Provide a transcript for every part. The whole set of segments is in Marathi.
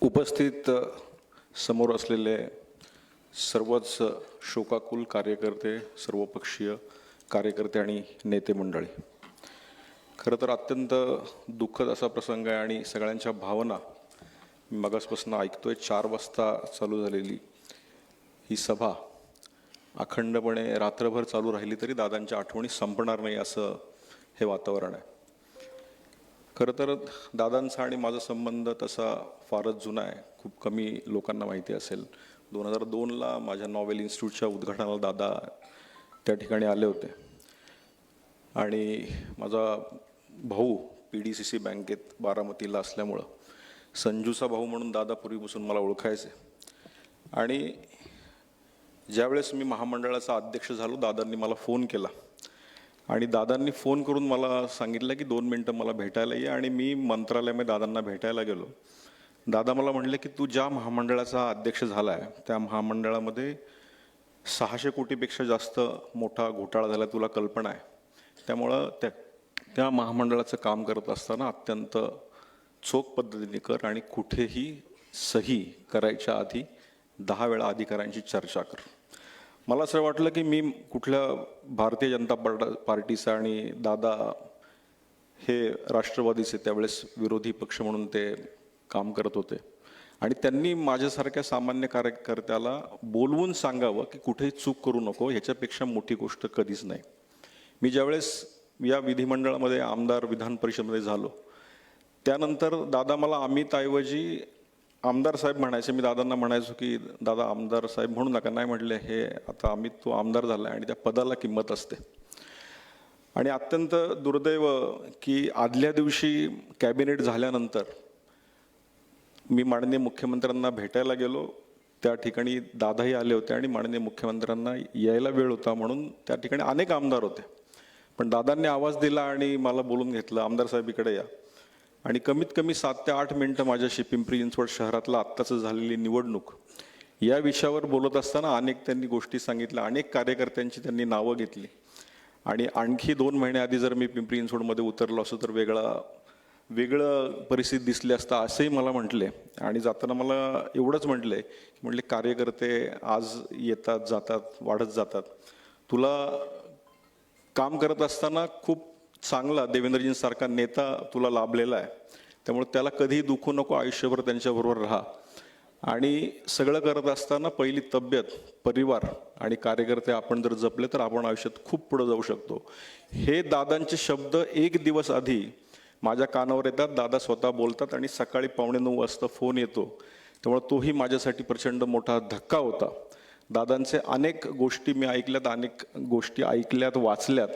उपस्थित समोर असलेले सर्वच शोकाकुल कार्यकर्ते, सर्वपक्षीय कार्यकर्ते आणि नेते मंडळी, खरं तर अत्यंत दुःखद असा प्रसंग आहे आणि सगळ्यांच्या भावना मी मगासपासून ऐकतोय. 4 वाजता चालू झालेली ही सभा अखंडपणे रात्रभर चालू राहिली तरी दादांच्या आठवणी संपणार नाही असं हे वातावरण आहे. खरं तर दादांचा आणि माझा संबंध तसा फारच जुना आहे. खूप कमी लोकांना माहिती असेल. 2002ला माझ्या नॉवेल इन्स्टिट्यूटच्या उद्घाटनाला दादा त्या ठिकाणी आले होते आणि माझा भाऊ PDCC बँकेत बारामतीला असल्यामुळं संजूचा भाऊ म्हणून दादा पूर्वीपासून मला ओळखायचे. आणि ज्यावेळेस मी महामंडळाचा अध्यक्ष झालो दादांनी मला फोन केला आणि दादांनी फोन करून मला सांगितलं की 2 मिनिटं मला भेटायला ये. आणि मी मंत्रालयामध्ये दादांना भेटायला गेलो. दादा मला म्हणले की तू ज्या महामंडळाचा अध्यक्ष झाला आहे त्या महामंडळामध्ये 600 कोटीपेक्षा जास्त मोठा घोटाळा झाला, तुला कल्पना आहे. त्यामुळं त्या महामंडळाचं काम करत असताना अत्यंत चोख पद्धतीने कर आणि कुठेही सही करायच्या आधी 10 वेळा अधिकाऱ्यांची चर्चा कर. मला असं वाटलं की मी कुठल्या भारतीय जनता पार्टीचा आणि दादा हे राष्ट्रवादीचे त्यावेळेस विरोधी पक्ष म्हणून ते काम करत होते आणि त्यांनी माझ्यासारख्या सामान्य कार्यकर्त्याला बोलवून सांगावं की कुठेही चूक करू नको, ह्याच्यापेक्षा मोठी गोष्ट कधीच नाही. मी ज्यावेळेस या विधिमंडळामध्ये आमदार विधान परिषदेमध्ये झालो त्यानंतर दादा मला अमितऐवजी आमदार साहेब म्हणायचे. मी दादांना म्हणायचो की दादा आमदार साहेब म्हणू नका. नाही म्हटले, हे आता अमित तो आमदार झाला आणि त्या पदाला किंमत असते. आणि अत्यंत दुर्दैव की आदल्या दिवशी कॅबिनेट झाल्यानंतर मी माननीय मुख्यमंत्र्यांना भेटायला गेलो. त्या ठिकाणी दादाही आले होते आणि माननीय मुख्यमंत्र्यांना यायला वेळ होता म्हणून त्या ठिकाणी अनेक आमदार होते. पण दादांनी आवाज दिला आणि मला बोलून घेतलं, आमदार साहेब इकडे या. आणि कमीत कमी 7 ते 8 मिनिटं माझ्याशी पिंपरी चिंचवड शहरातला आत्ताच झालेली निवडणूक या विषयावर बोलत असताना अनेक त्यांनी गोष्टी सांगितल्या, अनेक कार्यकर्त्यांची त्यांनी नावं घेतली. आणि आणखी 2 महिन्याआधी जर मी पिंपरी चिंचवडमध्ये उतरलो असं तर वेगळं परिस्थिती दिसली असता असंही मला म्हटले. आणि जाताना मला एवढंच म्हटले कार्यकर्ते आज येतात जातात, वाढत जातात. तुला काम करत असताना खूप चांगला देवेंद्रजींसारखा नेता तुला लाभलेला आहे, त्यामुळे त्याला कधीही दुखू नको, आयुष्यभर त्यांच्याबरोबर राहा. आणि सगळं करत असताना पहिली तब्येत, परिवार आणि कार्यकर्ते आपण जर जपले तर आपण आयुष्यात खूप पुढे जाऊ शकतो. हे दादांचे शब्द 1 दिवस आधी माझ्या कानावर येतात. दादा स्वतः बोलतात आणि सकाळी 8:45 वाजता फोन येतो. त्यामुळे तोही माझ्यासाठी प्रचंड मोठा धक्का होता. दादांचे अनेक गोष्टी मी ऐकल्यात, अनेक गोष्टी ऐकल्यात, वाचल्यात.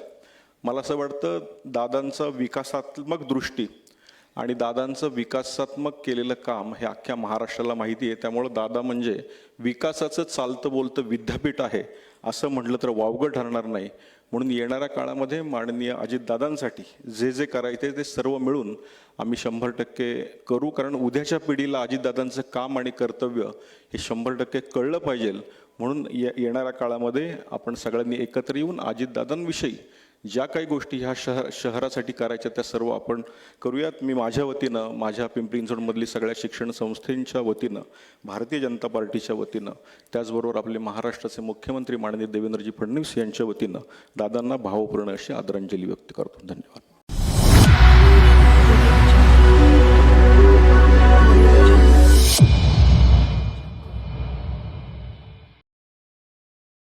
मला असं वाटतं दादांचं विकासात्मक दृष्टी आणि दादांचं विकासात्मक केलेलं काम हे अख्ख्या महाराष्ट्राला माहिती आहे. त्यामुळं दादा म्हणजे विकासाचं चालतं बोलतं विद्यापीठ आहे असं म्हटलं तर वावगं ठरणार नाही. म्हणून येणाऱ्या काळामध्ये माननीय अजितदादांसाठी जे करायचे ते सर्व मिळून आम्ही 100% करू. कारण उद्याच्या पिढीला अजितदादांचं काम आणि कर्तव्य हे 100% कळलं पाहिजे. म्हणून येणाऱ्या काळामध्ये आपण सगळ्यांनी एकत्र येऊन अजितदादांविषयी ज्या काही गोष्टी ह्या शहरासाठी करायच्या त्या सर्व आपण करूयात. मी माझ्या वतीनं, माझ्या पिंपरी चिंचवडमधली सगळ्या शिक्षण संस्थेच्या वतीनं, भारतीय जनता पार्टीच्या वतीनं, त्याचबरोबर आपले महाराष्ट्राचे मुख्यमंत्री माननीय देवेंद्रजी फडणवीस यांच्या वतीनं दादांना भावपूर्ण अशी आदरांजली व्यक्त करतो. धन्यवाद.